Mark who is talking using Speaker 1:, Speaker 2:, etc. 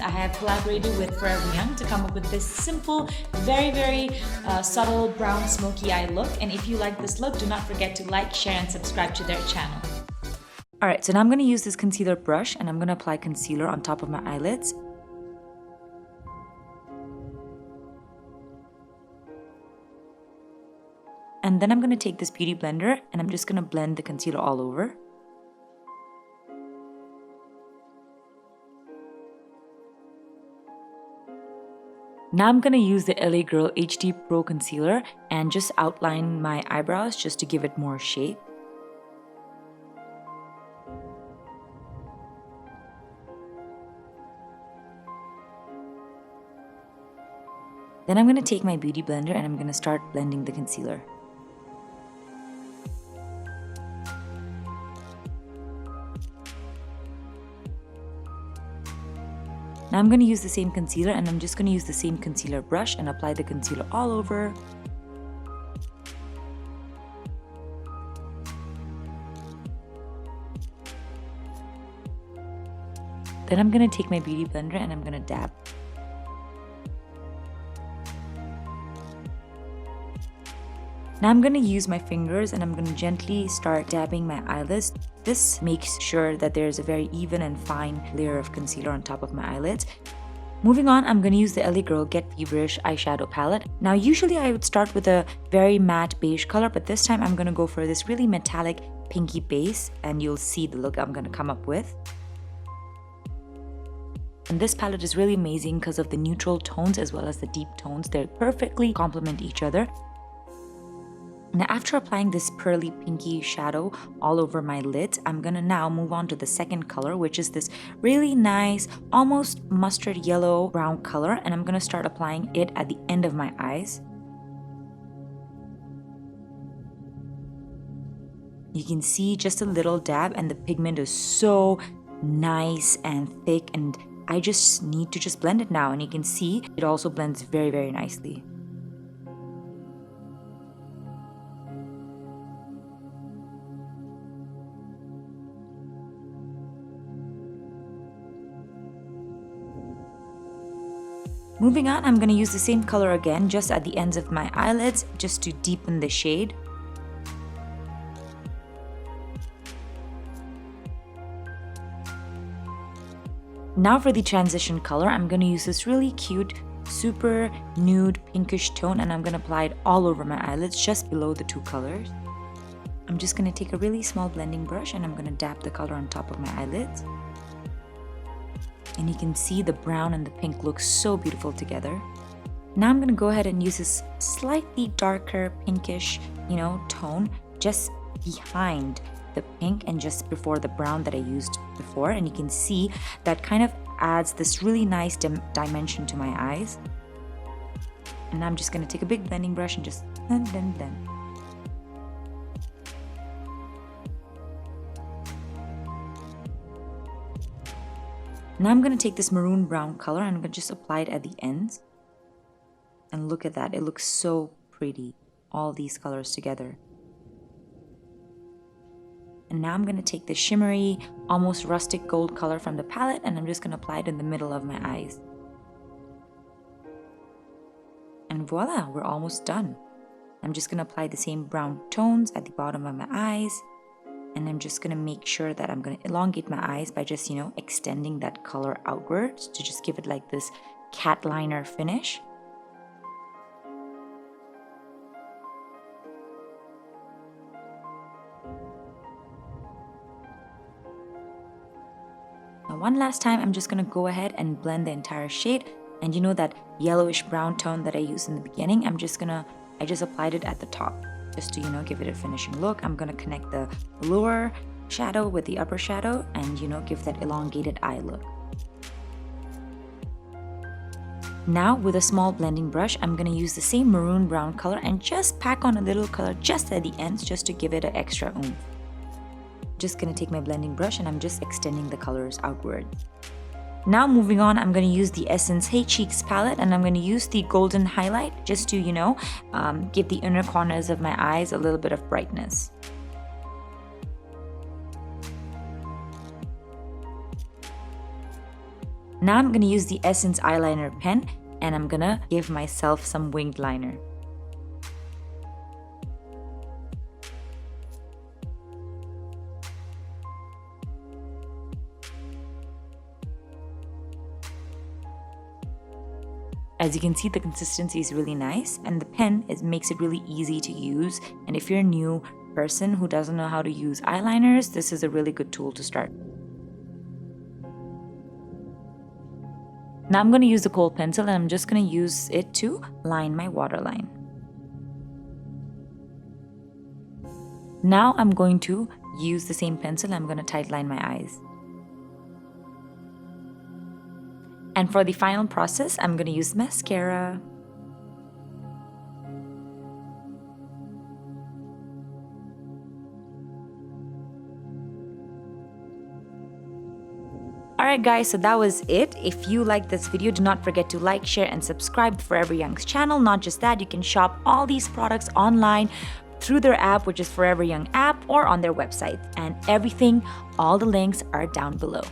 Speaker 1: I have collaborated with Foreveryng to come up with this simple, very subtle brown smoky eye look. And if you like this look, do not forget to like, share, and subscribe to their channel. Alright, so now I'm going to use this concealer brush and I'm going to apply concealer on top of my eyelids. And then I'm going to take this beauty blender and I'm just going to blend the concealer all over. Now I'm going to use the LA Girl HD Pro Concealer and just outline my eyebrows just to give it more shape. Then I'm going to take my beauty blender and I'm going to start blending the concealer. Now I'm going to use the same concealer and I'm just going to use the same concealer brush and apply the concealer all over. Then I'm going to take my beauty blender and I'm going to dab. Now I'm going to use my fingers and I'm going to gently start dabbing my eyelids. This makes sure that there's a very even and fine layer of concealer on top of my eyelids. Moving on, I'm going to use the LA Girl Get Feverish eyeshadow palette. Now usually I would start with a very matte beige color, but this time I'm going to go for this really metallic pinky base and you'll see the look I'm going to come up with. And this palette is really amazing because of the neutral tones as well as the deep tones. They perfectly complement each other. Now after applying this pearly pinky shadow all over my lids, I'm gonna now move on to the second color, which is this really nice, almost mustard yellow brown color, and I'm gonna start applying it at the end of my eyes. You can see just a little dab and the pigment is so nice and thick, and I just need to just blend it now, and you can see it also blends very nicely. Moving on, I'm going to use the same color again just at the ends of my eyelids just to deepen the shade. Now for the transition color, I'm going to use this really cute, super nude pinkish tone and I'm going to apply it all over my eyelids just below the two colors. I'm just going to take a really small blending brush and I'm going to dab the color on top of my eyelids. And you can see the brown and the pink look so beautiful together. Now I'm going to go ahead and use this slightly darker pinkish, tone just behind the pink and just before the brown that I used before. And you can see that kind of adds this really nice dimension to my eyes. And I'm just going to take a big blending brush and just blend. Now I'm going to take this maroon brown color and I'm going to just apply it at the ends. And look at that, it looks so pretty, all these colors together. And now I'm going to take the shimmery, almost rustic gold color from the palette and I'm just going to apply it in the middle of my eyes. And voila, we're almost done. I'm just going to apply the same brown tones at the bottom of my eyes. And I'm just going to make sure that I'm going to elongate my eyes by just, extending that color outwards to just give it like this cat liner finish. Now one last time, I'm just going to go ahead and blend the entire shade. And you know that yellowish brown tone that I used in the beginning, I just applied it at the top. Just to, give it a finishing look. I'm going to connect the lower shadow with the upper shadow and, give that elongated eye look. Now with a small blending brush, I'm going to use the same maroon brown color and just pack on a little color just at the ends just to give it an extra oomph. Just going to take my blending brush and I'm just extending the colors outward. Now moving on, I'm going to use the Essence Hey Cheeks palette and I'm going to use the golden highlight just to, give the inner corners of my eyes a little bit of brightness. Now I'm gonna use the Essence eyeliner pen and I'm gonna give myself some winged liner. As you can see, the consistency is really nice and the pen makes it really easy to use. And if you're a new person who doesn't know how to use eyeliners, this is a really good tool to start. Now I'm going to use the kohl pencil and I'm just going to use it to line my waterline. Now I'm going to use the same pencil. I'm going to tightline my eyes. And for the final process, I'm going to use mascara. Alright guys, so that was it. If you liked this video, do not forget to like, share, and subscribe to Foreveryng's channel. Not just that, you can shop all these products online through their app, which is Foreveryng app, or on their website. And everything, all the links are down below.